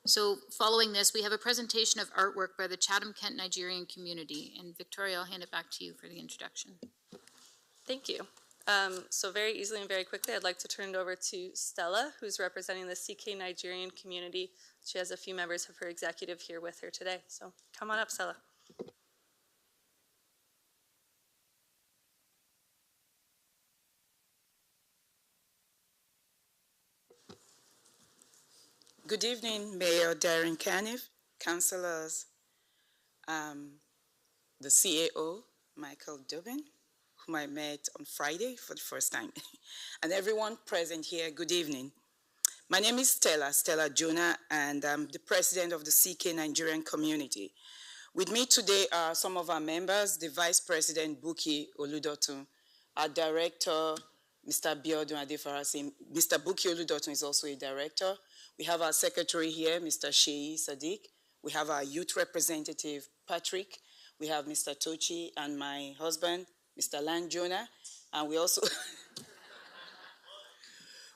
So following this, we have a presentation of artwork by the Chatham Nigerian community. And Victoria, I'll hand it back to you for the introduction. Thank you. So very easily and very quickly, I'd like to turn it over to Stella, who's representing the CK-Nigerian community. She has a few members of her executive here with her today. So come on up, Stella. Good evening, Mayor Darren Caniff, councillors, the CAO, Michael Dubin, whom I met on Friday for the first time, and everyone present here, good evening. My name is Stella Jonah, and I'm the president of the CK-Nigerian community. With me today are some of our members, the Vice President, Buki Oludotun, our director, Mr. Biodun Adefarasin. Mr. Buki Oludotun is also a director. We have our secretary here, Mr. Sheyi Sadiq. We have our youth representative, Patrick. We have Mr. Tochi and my husband, Mr. Lan Jonah. And we also,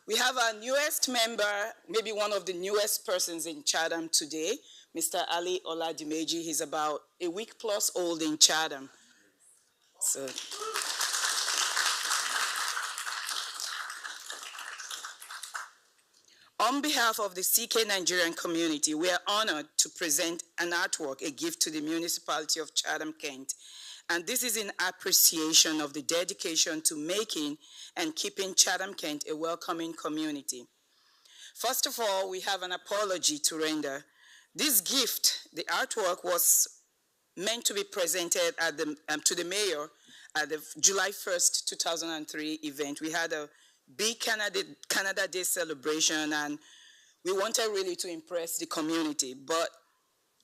we have our newest member, maybe one of the newest persons in Chatham today, Mr. Ali Oladimeji. He's about a week plus old in Chatham. So. On behalf of the CK-Nigerian community, we are honored to present an artwork, a gift to the municipality of Chatham, Kent. And this is in appreciation of the dedication to making and keeping Chatham, Kent a welcoming community. First of all, we have an apology to render. This gift, the artwork, was meant to be presented at to the mayor at the July 1st, 2003 event. We had a big Canada Day celebration, and we wanted really to impress the community. But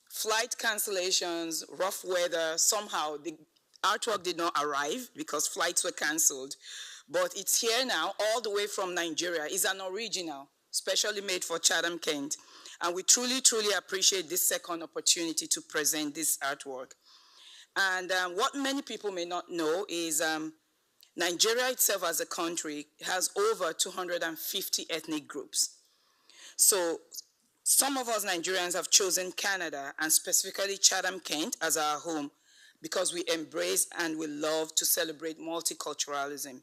flight cancellations, rough weather, somehow the artwork did not arrive because flights were canceled. But it's here now, all the way from Nigeria. It's an original, specially made for Chatham, Kent. And we truly, truly appreciate this second opportunity to present this artwork. And what many people may not know is Nigeria itself as a country has over 250 ethnic groups. So some of us Nigerians have chosen Canada and specifically Chatham, Kent as our home because we embrace and we love to celebrate multiculturalism.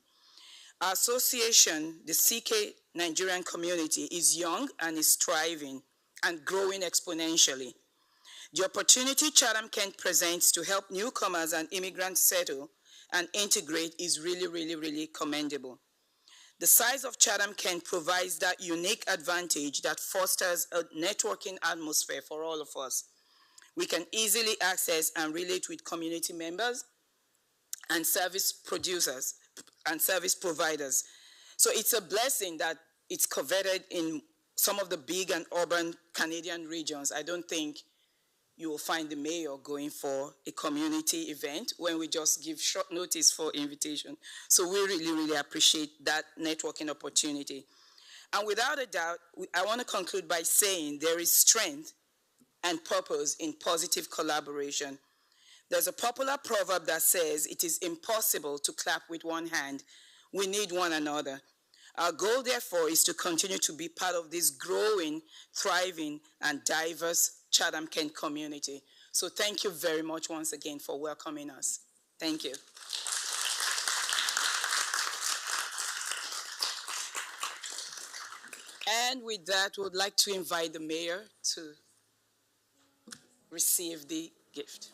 Our association, the CK-Nigerian community, is young and is thriving and growing exponentially. The opportunity Chatham, Kent presents to help newcomers and immigrants settle and integrate is really, really, really commendable. The size of Chatham, Kent provides that unique advantage that fosters a networking atmosphere for all of us. We can easily access and relate with community members and service producers and service providers. So it's a blessing that it's coveted in some of the big and urban Canadian regions. I don't think you will find the mayor going for a community event when we just give short notice for invitation. So we really, really appreciate that networking opportunity. And without a doubt, I want to conclude by saying there is strength and purpose in positive collaboration. There's a popular proverb that says it is impossible to clap with one hand. We need one another. Our goal, therefore, is to continue to be part of this growing, thriving, and diverse Chatham, Kent community. So thank you very much once again for welcoming us. Thank you. And with that, we would like to invite the mayor to receive the gift.